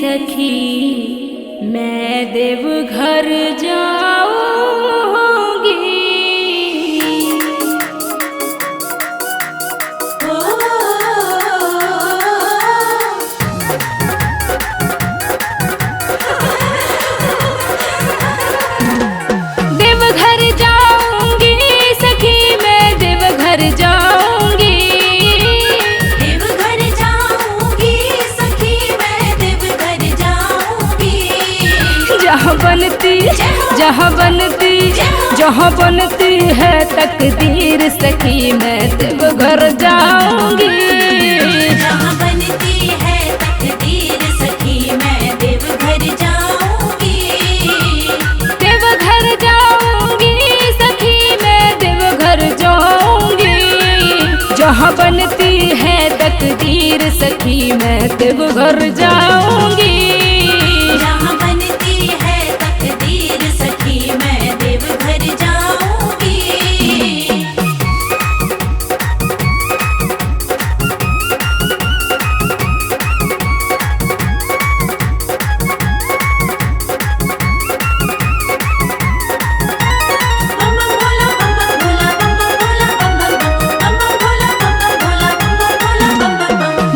सखी मैं देवघर जाऊंगी। देवघर जाऊंगी सखी मैं देवघर जाऊंगी। देवघर जाऊंगी सखी मैं देवघर जाऊंगी। जहाँ बनती है तकदीर सखी मैं देवघर जाऊंगी। जहाँ बनती है तकदीर सखी मैं देवघर जाऊंगी। देवघर जाऊंगी सखी मैं देवघर जाऊंगी। जहाँ बनती है तकदीर सखी मैं देवघर जाऊंगी। जहाँ बनती है तकदीर सखी मैं देवघर जाऊंगी।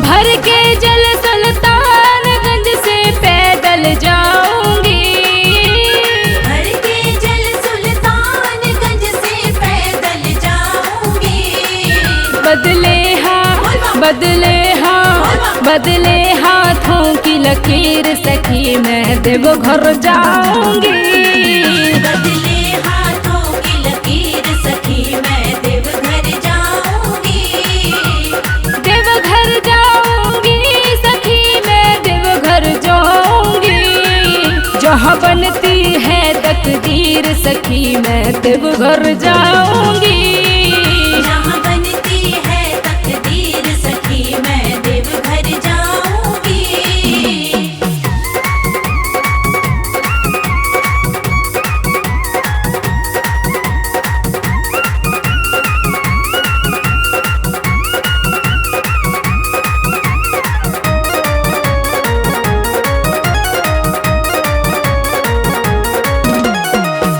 भर के जल सुल्तानगंज से पैदल जाऊंगी। भर के जल सुल्तानगंज से पैदल जाऊंगी। बदले हाथों की लकीर सखी मैं देवघर जाऊंगी। बदले हाथों की लकीर सखी मैं देवघर जाऊंगी। देवघर जाऊंगी सखी मैं देवघर जाऊंगी। जहाँ बनती है तकदीर सखी मैं देवघर जाऊंगी। जहाँ बनती है तकदीर सखी मैं देवघर जाऊंगी।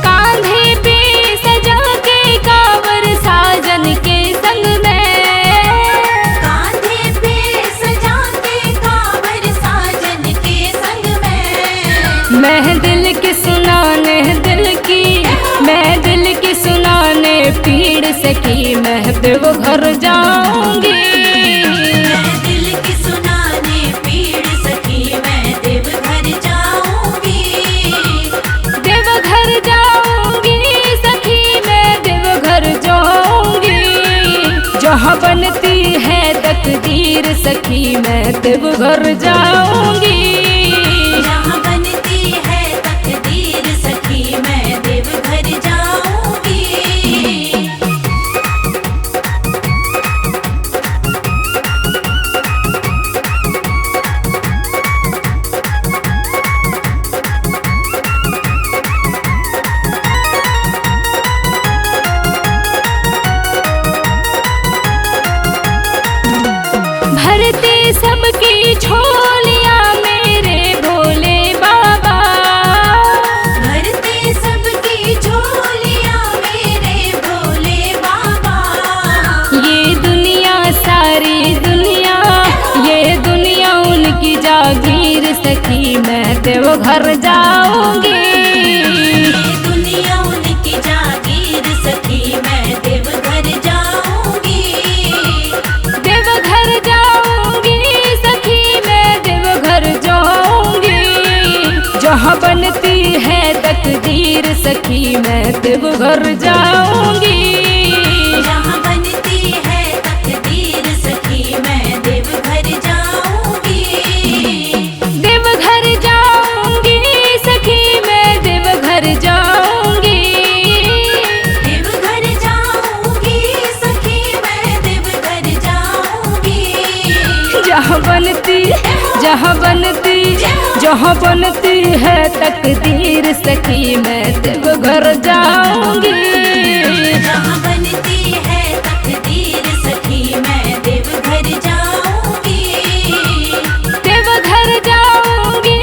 कांधे पे सजा के कांवर साजन के संग में। कांधे पे सजा के कांवर साजन के संग में। मैं दिल की सुनाने पीड़ सखी मैं देवघर जाऊंगी। मैं दिल की सुनाने पीड़ सखी मैं देवघर जाऊंगी। देवघर जाऊंगी सखी मैं देवघर जाऊंगी। जहाँ बनती है तकदीर सखी मैं देवघर जाऊंगी। जहाँ बनती है तकदीर सखी मैं देवघर जाऊंगी। भरते सबकी झोलियां मेरे भोले बाबा। भरते सबकी झोलियां मेरे भोले बाबा। ये दुनिया उनकी जागीर सखी मैं देवघर जाऊंगी। ये दुनिया उनकी जागीर सखी मैं देवघर जाऊंगी। देवघर जाऊंगी सखी मैं देवघर जाऊंगी। जहाँ बनती है तकदीर सखी मैं देवघर जाऊंगी। जहाँ बनती है तकदीर सखी मैं देवघर जाऊंगी। देवघर जाऊंगी सखी मैं देवघर जाऊंगी। देवघर जाऊंगी सखी मैं देवघर जाऊंगी। जहाँ बनती है तकदीर सखी मैं देवघर जाऊंगी। जहाँ बनती है तकदीर सखी मैं देवघर जाऊंगी। देवघर जाऊंगी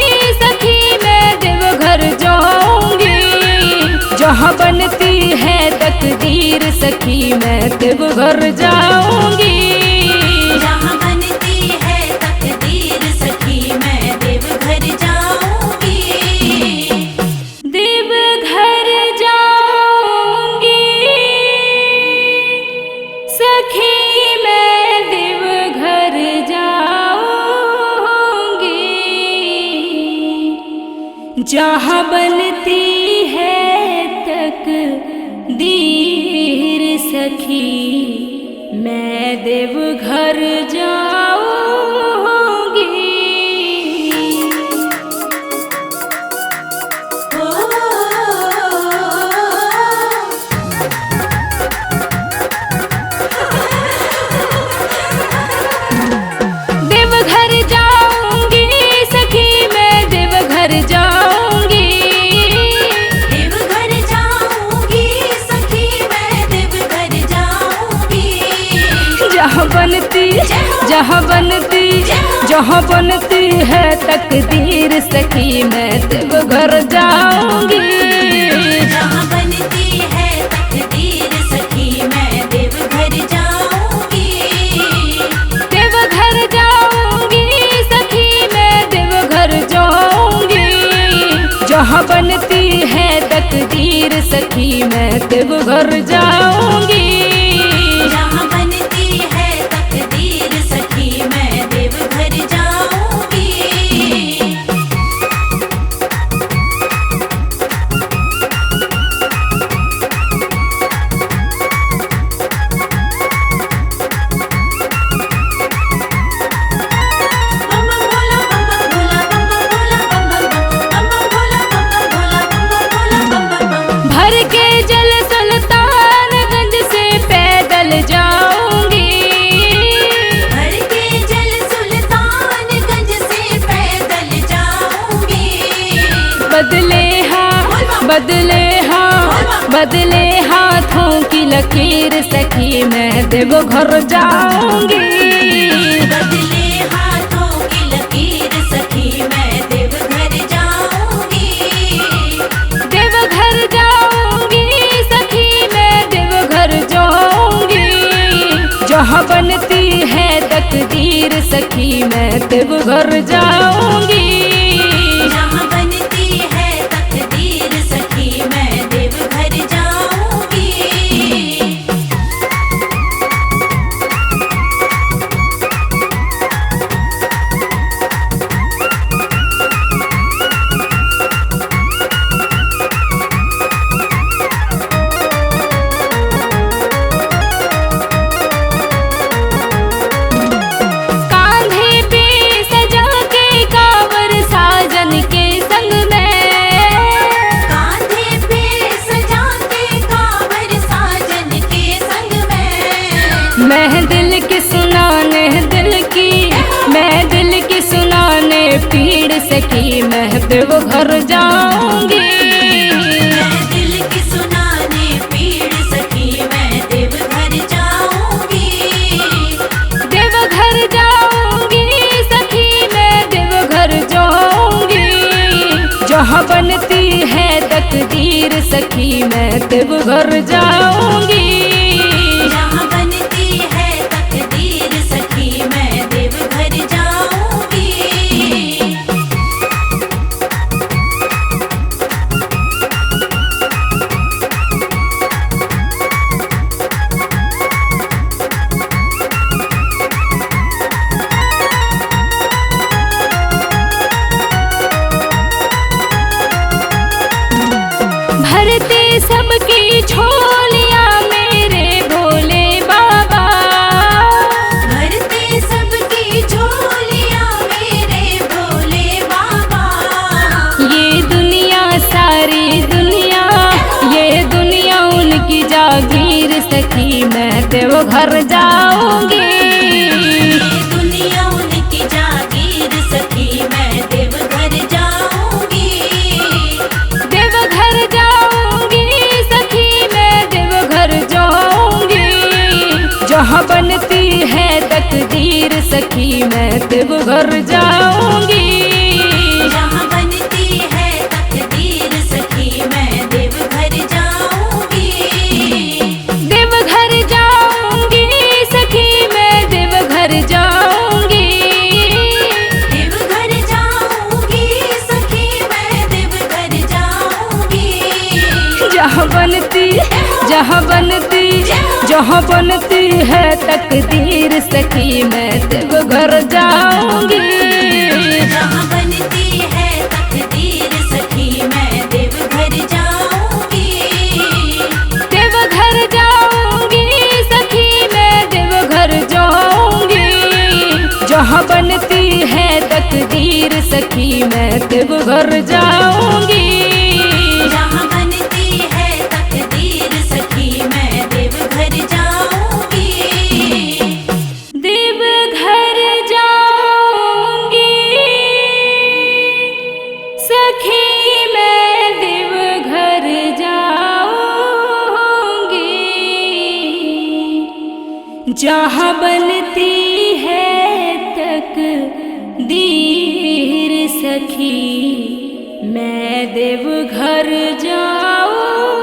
तकदीर सखी मैं देवघर जाऊंगी। जहाँ बनती है तकदीर सखी मैं देवघर जाऊंगी। देवघर जाऊंगी सखी मैं देवघर जाऊंगी। जहाँ बनती है तकदीर सखी मैं देवघर जाऊंगी। ओ, देवघर जाऊंगी सखी मैं देवघर जाऊंगी। देवघर जाऊंगी सखी मैं देवघर जाऊंगी। जहाँ बनती है तकदीर सखी मैं देवघर जाऊंगी। जहाँ बनती है तकदीर सखी मैं देवघर जाऊंगी। देवघर जाऊंगी सखी मैं देवघर जाऊंगी। जहाँ बनती है तकदीर सखी मैं देवघर जाऊंगी। जहाँ बनती है तकदीर सखी मैं देवघर जाऊंगी। बम बम भोला बम बम भोला बम बम भोला बम बम भोला बम बम भोला बम बम भोला भर के जल सुल्तानगंज से पैदल जाऊंगी। भर के जल सुल्तानगंज से पैदल जाऊंगी। बदले हाथों की लकीर सखी मैं देवघर जाऊंगी। बदले हाथों की लकीर सखी मैं देवघर जाऊंगी। देवघर जाऊंगी सखी मैं देवघर जाऊंगी। जहाँ बनती है तकदीर सखी मैं देवघर जाऊंगी। जहाँ बनती है तकदीर सखी मैं देवघर जाऊंगी। कांधे पे सजा के कांवर साजन के संग में। कांधे पे सजा के कांवर साजन के संग में। मैं दिल की सुनाने पीड़ सखी मैं देवघर जाऊंगी। मैं दिल की सुनाने पीड़ सखी मैं देवघर जाऊंगी। देवघर जाऊंगी सखी मैं देवघर जाऊंगी। जहाँ बनती है तकदीर सखी मैं देवघर जाऊंगी। जहाँ बनती है तकदीर सखी मैं देवघर जाऊंगी। भरते सबकी झोलियां मेरे भोले बाबा। भरते सबकी झोलियां मेरे भोले बाबा। ये दुनिया उनकी जागीर सखी मैं देवघर जाऊंगी। ये दुनिया उनकी जागीर सखी मैं देवघर जाऊंगी। देवघर जाऊंगी सखी मैं देवघर जाऊंगी। जहाँ बनती है तकदीर सखी मैं देवघर जाऊंगी। जहाँ बनती है तकदीर सखी मैं देवघर जाऊंगी। जहाँ बनती है तकदीर सखी मैं देवघर जाऊंगी। जहाँ बनती है तकदीर सखी मैं देवघर जाऊंगी। देवघर जाऊंगी सखी मैं देवघर जाऊंगी। जहाँ बनती है तकदीर सखी मैं देवघर जाऊंगी। जहाँ बनती है तकदीर सखी मैं देवघर जाऊंगी। देवघर जाऊंगी सखी मैं देवघर जाऊंगी। जहाँ बनती है तकदीर सखी मैं देवघर जाऊंगी।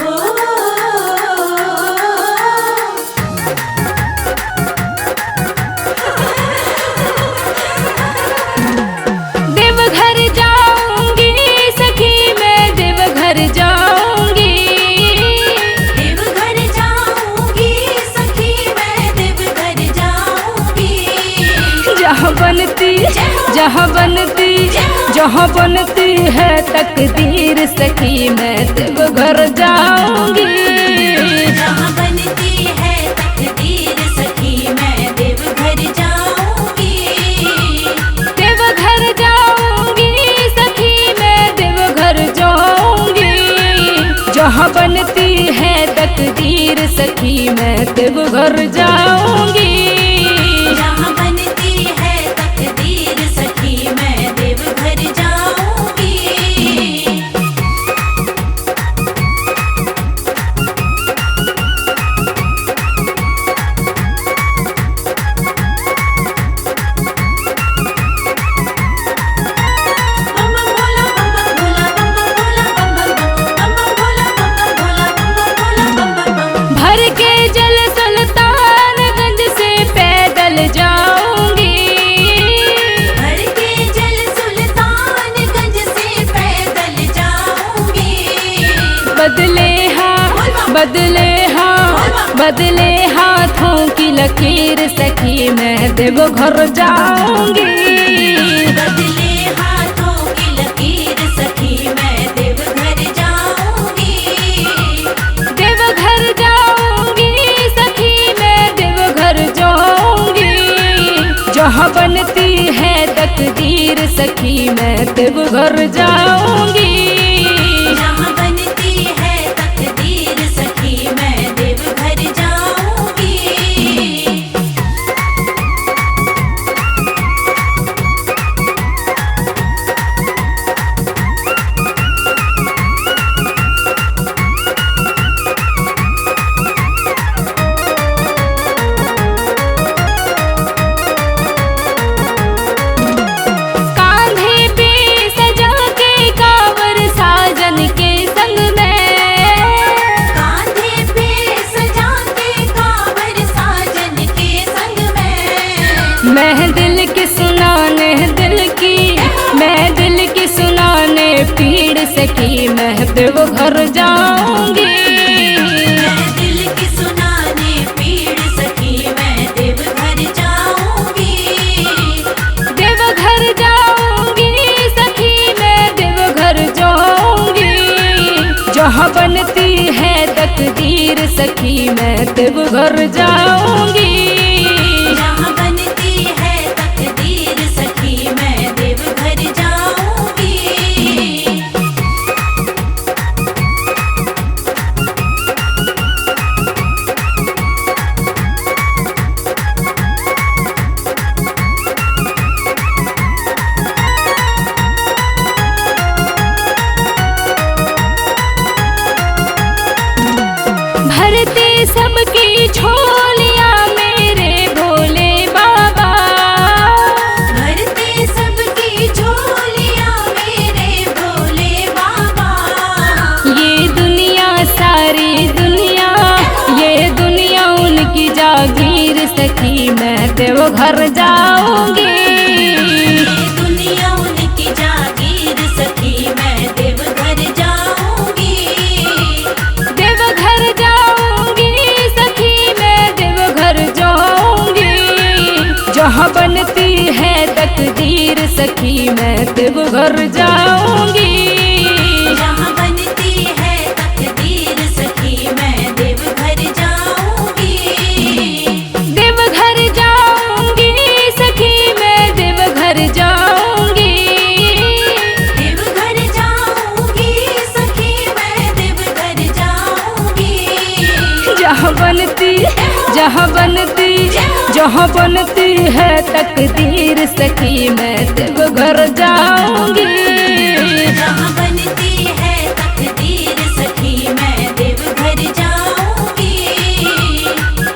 ओ देवघर जाऊंगी सखी मैं देवघर जाऊंगी। देवघर जाऊंगी सखी मैं देवघर जाऊंगी। जहाँ बनती है तकदीर सखी मैं देवघर जाऊंगी। जहाँ बनती है तकदीर सखी मैं देवघर जाऊंगी। देवघर जाऊंगी सखी मैं देवघर जाऊंगी। जहाँ बनती है तकदीर सखी मैं देवघर जाऊंगी। जहाँ बनती है तकदीर सखी मैं देवघर जाऊंगी। बम बम भोला बम बम भोला बम बम भोला बम बम भोला बम बम भोला बम बम भोला भर के जल सुल्तानगंज से पैदल जाऊंगी। भर के जल सुल्तानगंज से पैदल जाऊंगी। बदले हाथों की लकीर सखी मैं देवघर जाऊंगी। बदले हाथों की लकीर सखी मैं देवघर जाऊंगी। देवघर जाऊंगी सखी मैं देवघर जाऊंगी। जहाँ बनती है तकदीर सखी मैं देवघर जाऊंगी। जहाँ बनती है तकदीर सखी मैं देवघर जाऊंगी। कांधे पे सजा के कांवर साजन के संग में। कांधे पे सजा के कांवर साजन के संग में। मैं दिल की सुनाने पीड़ सखी मैं देवघर जाऊंगी। मैं दिल की सुनाने पीड़ सखी मैं देवघर जाऊंगी। देवघर जाऊंगी सखी मैं देवघर जाऊंगी। जहाँ बनती है तकदीर सखी मैं देवघर जाऊंगी। जहाँ बनती है तकदीर सखी मैं देवघर जाऊंगी। भरते सबकी झोलियां मेरे भोले बाबा। भरते सबकी झोलियां मेरे भोले बाबा। ये दुनिया सारी दुनिया, ये दुनिया उनकी जागीर सखी मैं देवघर जाऊंगी। ये दुनिया उनकी जागीर सखी मैं देवघर जाऊंगी। तकदीर सखी मैं देवघर जाऊंगी। जहाँ बनती है तकदीर सखी मैं देवघर जाऊंगी। देवघर जाऊंगी सखी मैं देवघर जाऊंगी। देवघर जाऊंगी सखी मैं देवघर जाऊंगी। जहाँ बनती है तकदीर सखी मैं देवघर जाऊंगी। जहाँ बनती है तकदीर सखी मैं देवघर जाऊंगी।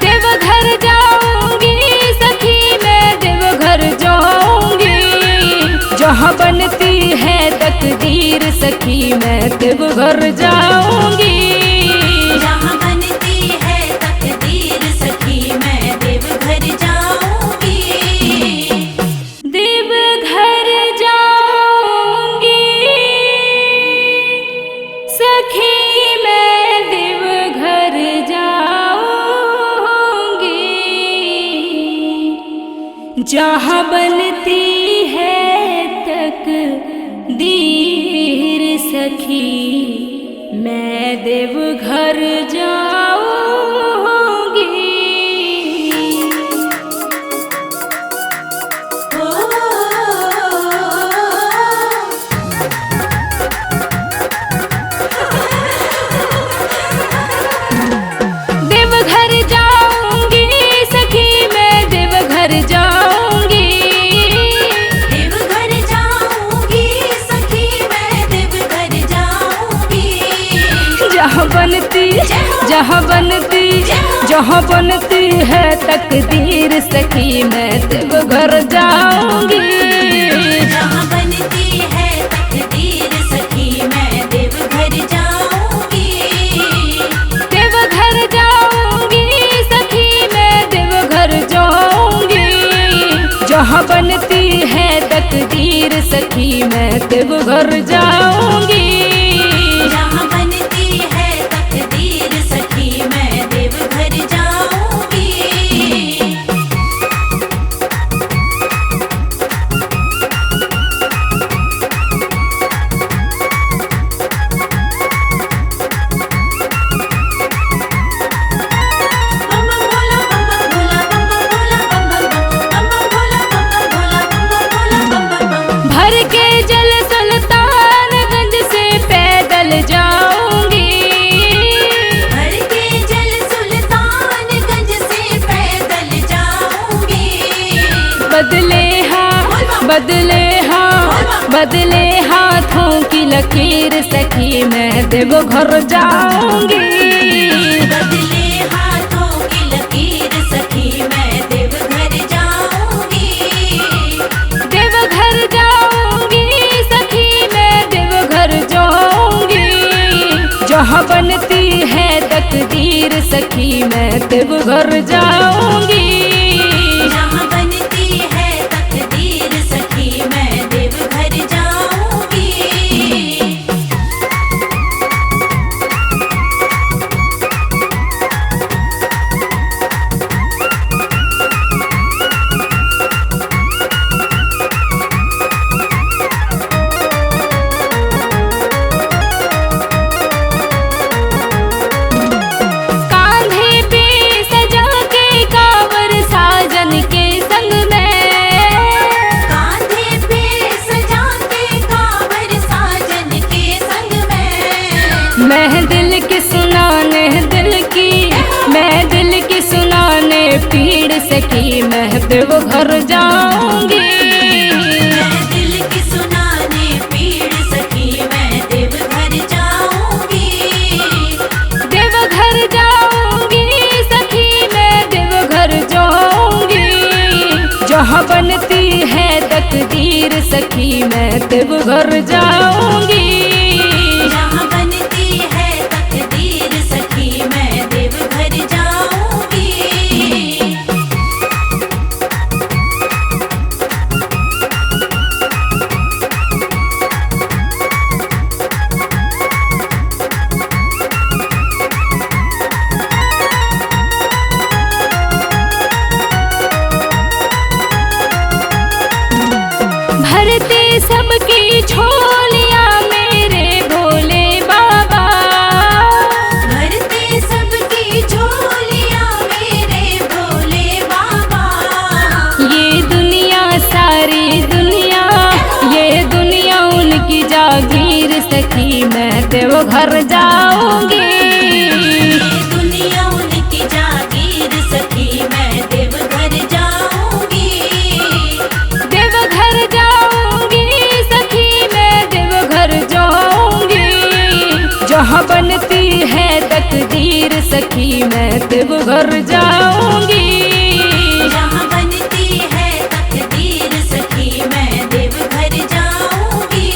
देवघर जाऊंगी सखी मैं देवघर जाऊंगी। जहाँ बनती है तकदीर सखी मैं देवघर जाऊंगी। जहाँ बनती है तकदीर सखी मैं देवघर जाऊंगी। देवघर जाऊंगी सखी मैं देवघर जाऊंगी। जहाँ बनती है तकदीर सखी मैं देवघर जाऊंगी। ओ देवघर जाऊंगी सखी मैं देवघर जाऊंगी। देवघर जाऊंगी सखी मैं देवघर जाऊंगी। जहाँ बनती है तकदीर सखी मैं देवघर जाऊंगी। जहाँ बनती है तकदीर सखी मैं देवघर जाऊंगी। देवघर जाऊंगी सखी मैं देवघर जाऊंगी। जहाँ बनती है तकदीर सखी मैं देवघर जाऊंगी। जहाँ बनती है तकदीर सखी मैं देवघर जाऊंगी। बम बम भोला बम बम भोला बम बम भोला बम बम बम बम भोला बम बम भोला बम बम भोला बम बम बम। भर के जल सुल्तानगंज से पैदल जाऊंगी। भर के जल सुल्तानगंज से पैदल जाऊंगी। बदले हाथों की लकीर सखी मैं देवघर जाऊंगी। बदले हाथों की लकीर सखी मैं देवघर जाऊंगी। देवघर जाऊंगी सखी मैं देवघर जाऊंगी। जहाँ बनती है तकदीर सखी मैं देवघर जाऊंगी। जहाँ बनती है तकदीर सखी मैं देवघर जाऊंगी। कांधे पे सजा के कांवर साजन के संग में। कांधे पे सजा के कांवर साजन के संग में। मैं दिल की सुनाने पीड़ सखी मैं देवघर जाऊंगी। मैं दिल की सुनाने पीड़ सखी मैं देवघर जाऊंगी। देवघर जाऊंगी सखी मैं देवघर जाऊंगी। जहाँ बनती है तकदीर सखी मैं देवघर जाऊंगी। जहाँ बनती है तकदीर सखी मैं देवघर जाऊंगी। देवघर जाऊंगी। दुनिया उनकी जागीर सखी मैं देवघर जाऊंगी। देवघर जाऊंगी सखी मैं देवघर जाऊंगी। जहाँ बनती है तकदीर सखी मैं देवघर जाऊंगी। जहाँ बनती है तकदीर सखी मैं देवघर जाऊंगी।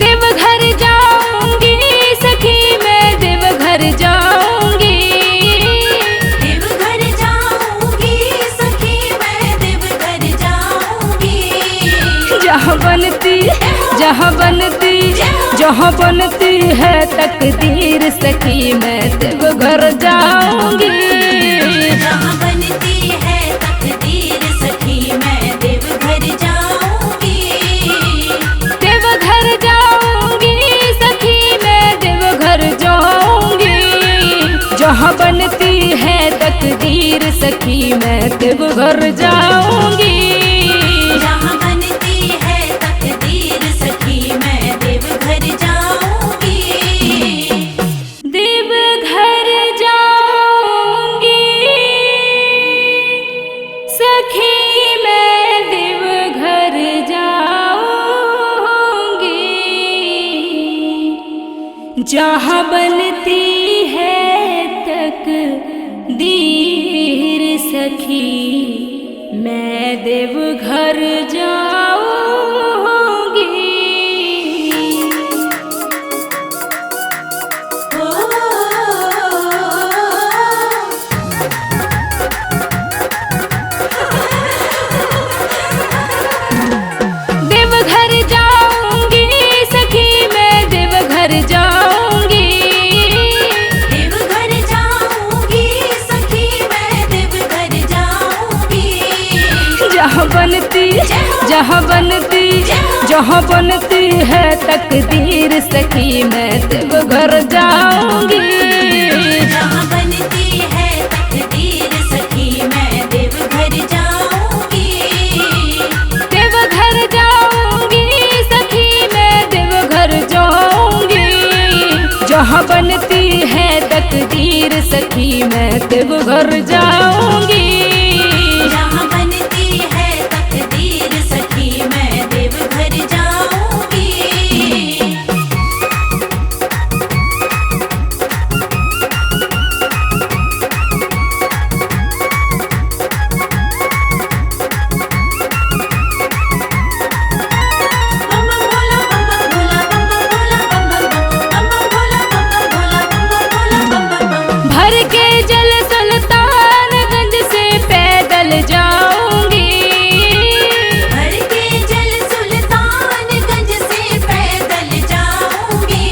देवघर जाऊंगी सखी मैं देवघर जाऊंगी। देवघर जाऊंगी सखी मैं देवघर जाऊंगी। जहाँ बनती है तकदीर सखी मैं देवघर जाऊंगी। जहाँ बनती है तकदीर सखी मैं देवघर जाऊंगी। देवघर जाऊंगी सखी मैं देवघर जाऊंगी। जहाँ बनती है तकदीर सखी मैं देवघर जाऊंगी। जहाँ बनती है तकदीर सखी मैं देवघर जाऊंगी। देवघर जाऊंगी सखी मैं देवघर जाऊंगी। जहाँ बनती है तकदीर सखी मैं देवघर जाऊंगी। ओ देवघर जाऊंगी सखी मैं देवघर जाऊंगी। देवघर जाऊंगी सखी मैं देवघर जाऊंगी। जहाँ बनती है तकदीर सखी मैं देवघर जाऊंगी। जहाँ बनती है तकदीर सखी मैं देवघर जाऊंगी। देवघर जाऊंगी सखी मैं देवघर जाऊंगी। जहाँ बनती है तकदीर सखी मैं देवघर जाऊंगी। जहाँ बनती है तकदीर सखी मैं देवघर जाऊंगी। बम बम भोला बम बम भोला बम बम भोला बम बम बम बम बम भोला बम बम भोला बम बम बम। भर के जल सुल्तानगंज से पैदल जाऊंगी। भर के जल सुल्तानगंज से पैदल जाऊंगी।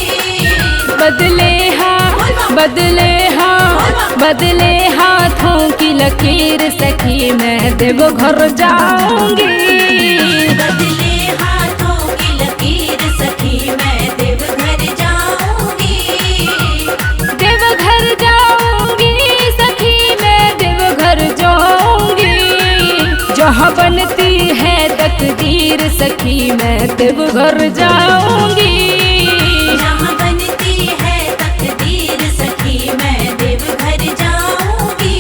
बदले हाथों की लकीर सखी मैं देवघर जाऊंगी। बदले हाथों की लकीर सखी मैं देवघर जाऊंगी। देवघर जाऊंगी सखी मैं देवघर जाऊंगी। जहाँ बनती है तकदीर सखी मैं देवघर जाऊंगी। जहाँ बनती है तकदीर सखी मैं देवघर जाऊंगी।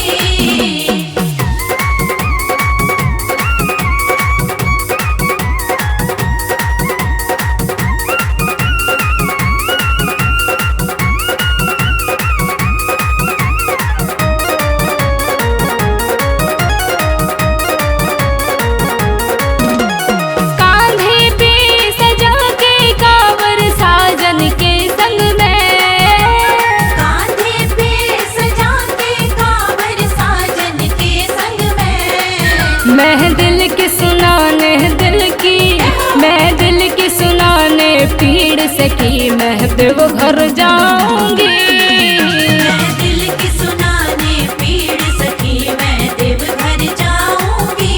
कांधे पे सजा के कांवर साजन के संग में। कांधे पे सजा के कांवर साजन के संग में। मैं दिल की सुनाने पीड़ सखी मैं देवघर जाऊंगी। मैं दिल की सुनाने पीड़ सखी मैं देवघर जाऊंगी।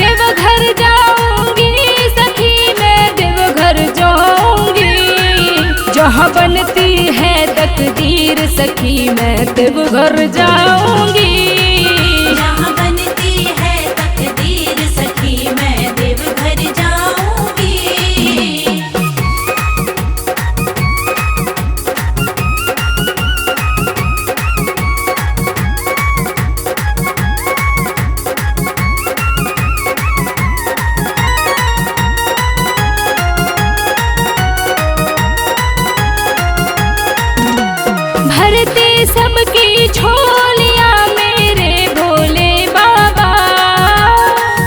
देवघर जाऊंगी सखी मैं देवघर जाऊंगी। जहाँ बनती है तकदीर सखी मैं देवघर जाऊंगी। जहाँ बनती है तकदीर सखी मैं देवघर जाऊंगी। सबकी झोलियाँ मेरे भोले बाबा।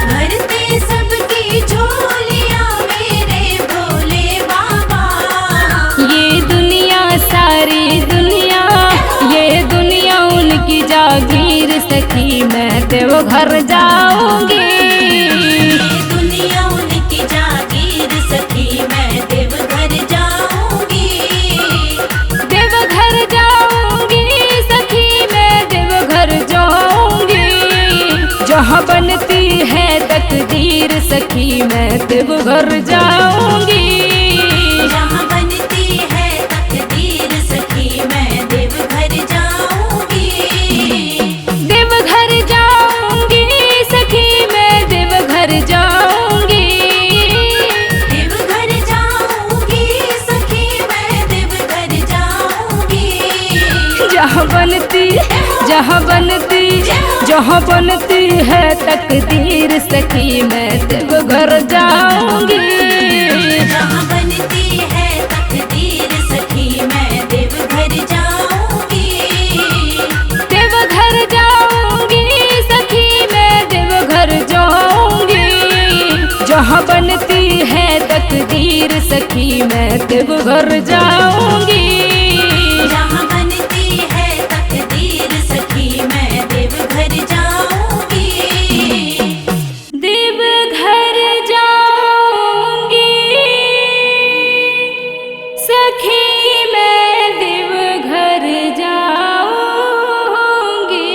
भरते सबकी झोलियाँ मेरे भोले बाबा। ये दुनिया सारी दुनिया, ये दुनिया उनकी जागीर सखी, मैं देवघर जाऊंगी। ये दुनिया उनकी जागीर सखी, मैं देवघर जाऊंगी। देवघर जाऊंगी सखी, मैं देवघर जाऊंगी। जहाँ बनती है तकदीर सखी, मैं देवघर जाऊंगी। जहाँ बनती है तकदीर सखी, मैं देवघर जाऊंगी। देवघर जाऊंगी सखी, मैं देवघर जाऊंगी। देवघर जाऊंगी सखी, मैं देवघर जाऊंगी। जहाँ बनती जहाँ बनती है तकदीर सखी, मैं देवघर जाऊंगी। जहाँ बनती है तकदीर सखी, मैं देवघर जाऊंगी। देवघर जाऊंगी सखी, मैं देवघर जाऊंगी। जहाँ बनती है तकदीर सखी, मैं देवघर जाऊंगी। जहाँ बनती है तकदीर सखी, मैं देवघर जाऊंगी। देवघर जाऊंगी सखी, मैं देवघर जाऊंगी।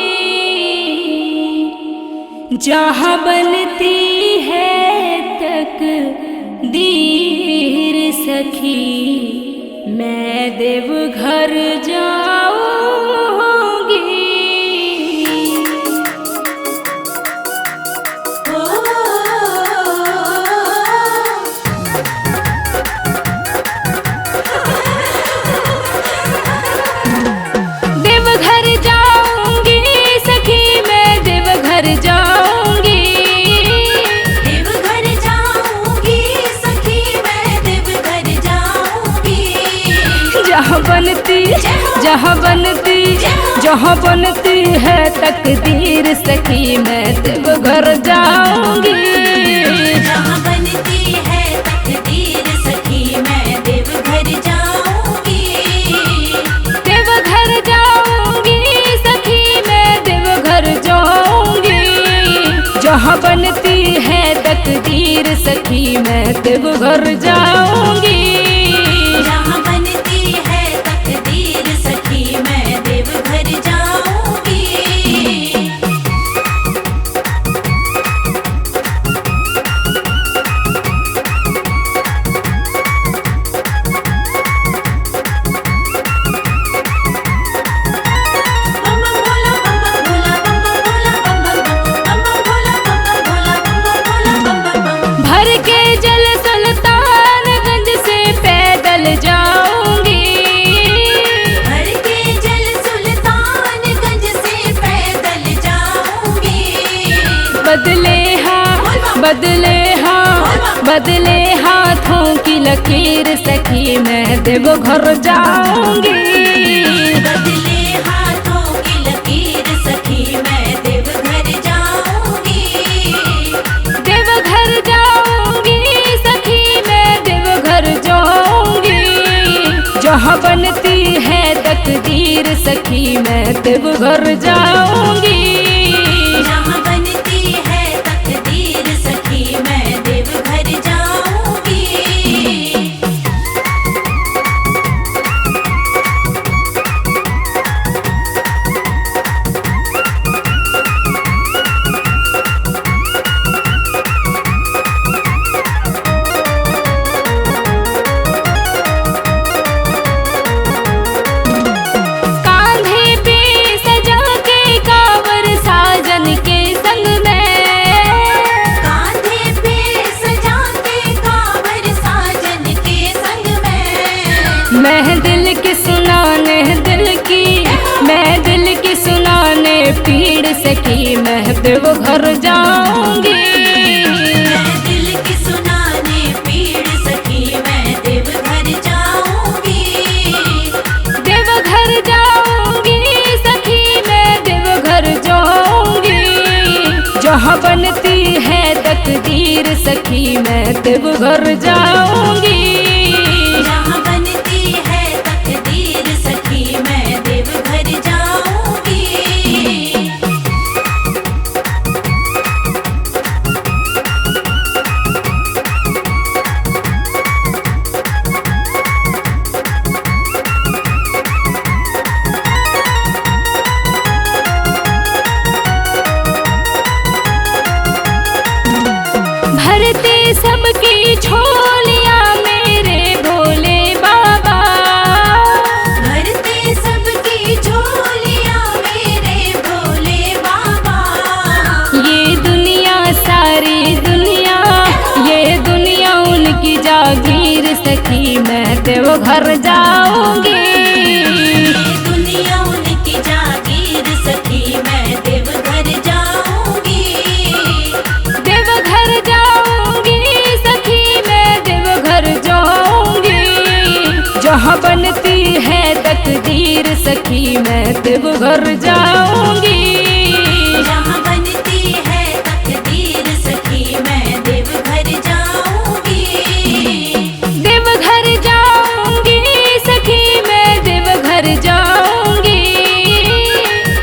जहाँ बनती है तकदीर सखी, मैं देवघर जाऊंगी। देवघर जाऊंगी सखी, मैं देवघर जाऊंगी। देवघर जाऊंगी सखी, मैं देवघर जाऊंगी। जहाँ बनती है तकदीर सखी, मैं देवघर जाऊंगी। जहाँ बनती है तकदीर सखी, मैं देवघर जाऊंगी। देवघर जाऊंगी सखी, मैं देवघर जाऊंगी। जहाँ बनती है तकदीर सखी, मैं देवघर जाऊंगी। जहाँ बनती है तकदीर सखी, मैं देवघर जाऊंगी। बम बम भोला, बम बम भोला, बम बम भोला, बम बम भोला, बम बम भोला, बम बम भोला। भर के जल सुल्तानगंज से पैदल जाऊंगी। भर के जल सुल्तानगंज से पैदल जाऊंगी। बदले हाथों की लकीर सखी, मैं देवघर जाऊंगी। बदले हाथों की लकीर सखी, मैं देवघर जाऊंगी। देवघर जाऊंगी सखी, मैं देवघर जाऊंगी। जहाँ बनती है तकदीर सखी, मैं देवघर जाऊंगी। जहाँ बनती है तकदीर सखी, मैं देवघर जाऊंगी। कांधे पे सजा के कांवर साजन के संग में। कांधे पे सजा के कांवर साजन के संग में। मैं दिल की सुनाने पीड़ सखी, मैं देवघर जाऊंगी। मैं दिल की सुनाने पीड़ सखी, मैं देवघर जाऊंगी। देवघर जाऊंगी तकदीर सखी मैं देवघर जाऊंगी। जहाँ बनती है तकदीर सखी मैं देवघर जाऊंगी। भरते सबकी झोलियां मेरे भोले बाबा। भरते सबकी झोलियां मेरे भोले बाबा। ये दुनिया सारी दुनिया, ये दुनिया उनकी जागीर सखी मैं देवघर जाऊंगी। ये दुनिया उनकी जागीर सखी मैं देवघर जाऊंगी। देवघर जाऊंगी सखी मैं देवघर जाऊंगी। जहाँ बनती है तकदीर सखी मैं देवघर जाऊंगी। जहाँ बनती है तकदीर सखी मैं देवघर जाऊंगी। देवघर जाऊंगी सखी मैं देवघर जाऊंगी।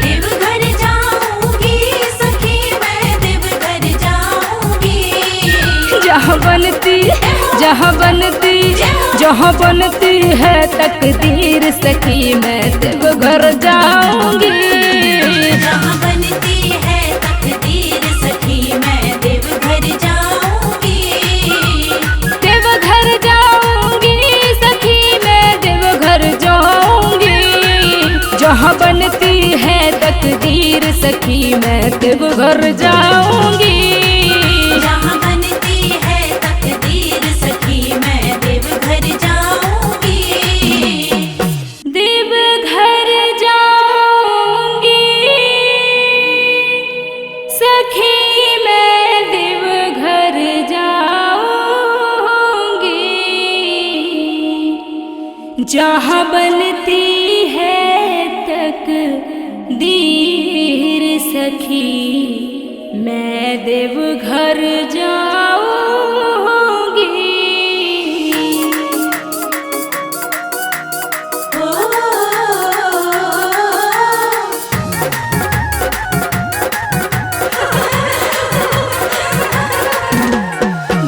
देवघर जाऊंगी सखी मैं देवघर जाऊंगी। जहाँ बनती जहाँ बनती है तकदीर सखी मैं देवघर जाऊंगी। जहाँ बनती है तकदीर सखी मैं देवघर जाऊंगी। देवघर जाऊंगी सखी मैं देवघर जाऊंगी। जहाँ बनती है तकदीर सखी मैं देवघर जाऊंगी। जहाँ बनती है तकदीर सखी मैं देवघर जाऊंगी। देवघर जाऊंगी सखी मैं देवघर जाऊंगी। जहाँ बनती है तकदीर सखी मैं देवघर जाऊंगी। ओ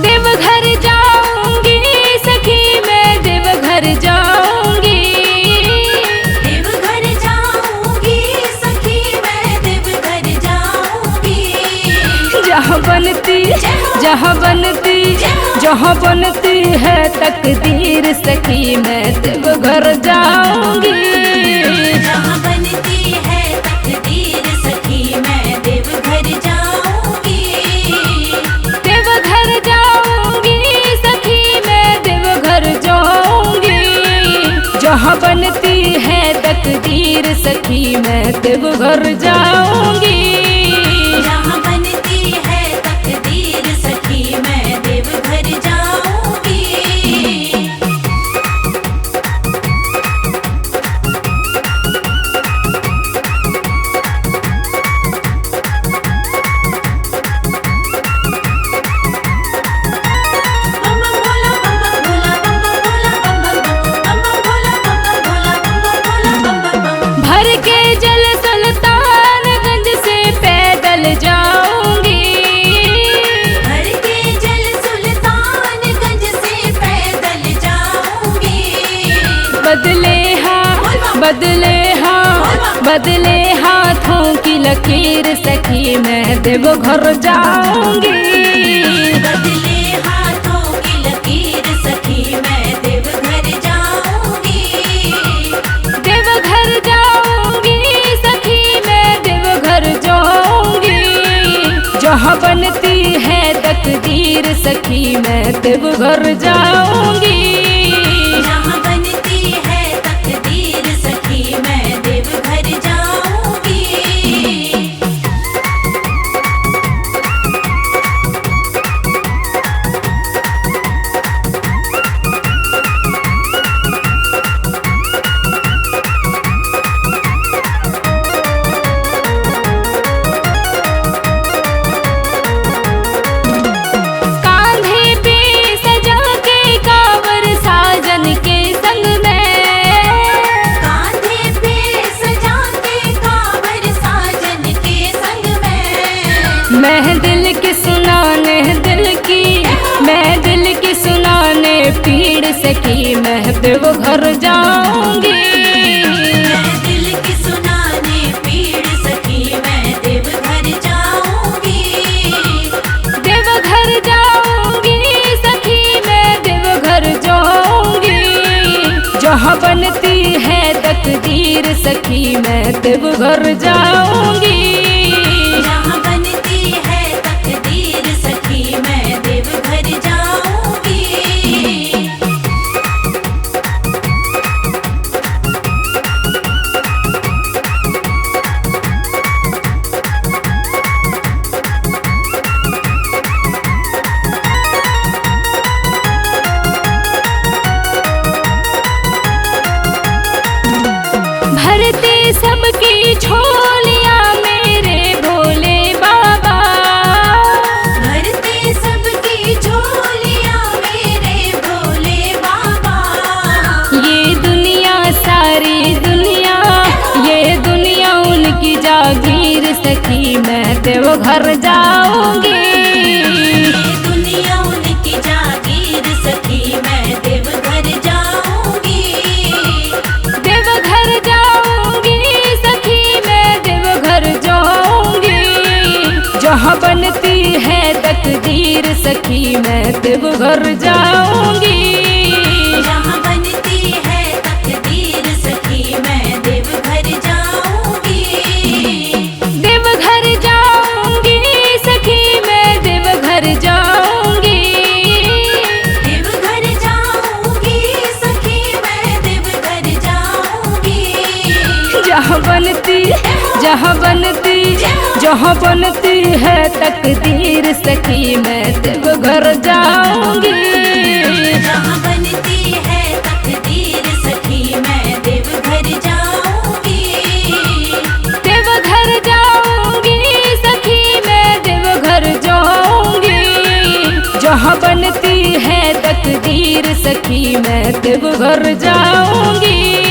देवघर जाऊंगी सखी मैं देवघर जाऊंगी। देवघर जाऊंगी सखी मैं देवघर जाऊंगी। जहाँ बनती है तकदीर सखी मैं देवघर जाऊंगी। जहाँ बनती है तकदीर सखी मैं देवघर जाऊंगी। देवघर जाऊंगी सखी मैं देवघर जाऊंगी। जहाँ बनती है तकदीर सखी मैं देवघर जाऊंगी। जहाँ बनती है तकदीर सखी मैं देवघर जाऊंगी। बम बम भोला बम बम भोला बम बम भोला बम बम बम बम बम भोला बम बम भोला बम बम बम। भर के जल सुल्तानगंज से पैदल जाऊंगी। भर के जल सुल्तानगंज से पैदल जाऊंगी। बदले हाथों की लकीर सखी मैं देवघर जाऊंगी। बदले हाथों की लकीर सखी मैं देवघर जाऊंगी। देवघर जाऊंगी सखी मैं देवघर जाऊंगी। जहाँ बनती है तकदीर सखी मैं देवघर जाऊंगी। जहाँ बनती है तकदीर सखी मैं देवघर जाऊंगी। मैं दिल की सुनाने दिल की, मैं दिल की सुनाने पीड़ सखी मैं देवघर जाऊंगी। मैं दिल की सुनाने पीड़ सखी मैं देवघर जाऊंगी। देवघर जाऊंगी सखी मैं देवघर जाऊंगी। जहाँ बनती है तकदीर सखी मैं देवघर जाऊंगी। जहाँ बनती है तकदीर सखी मैं देवघर जाऊंगी। भरते सबकी झोलियां मेरे भोले बाबा। भरते सबकी झोलियां मेरे भोले बाबा। ये दुनिया सारी दुनिया, ये दुनिया उनकी जागीर सखी मैं देवघर जाऊंगी। ये दुनिया उनकी जागीर सखी मैं देवघर जाऊंगी। देवघर जाऊंगी सखी मैं देवघर जाऊंगी। जहाँ बनती है तकदीर सखी मैं देवघर जाऊंगी। जहाँ बनती है तकदीर सखी मैं देवघर जाऊंगी। देवघर जाऊंगी सखी मैं देवघर जाऊंगी। देवघर जाऊंगी सखी मैं देवघर जाऊंगी। जहाँ बनती, जहाँ बनती, जहाँ बनती है तकदीर सखी मैं देवघर जाऊंगी। जहाँ बनती है तकदीर सखी मैं देवघर जाऊंगी। देवघर जाऊंगी सखी मैं देवघर जाऊंगी। जहाँ बनती है तकदीर सखी मैं देवघर जाऊंगी।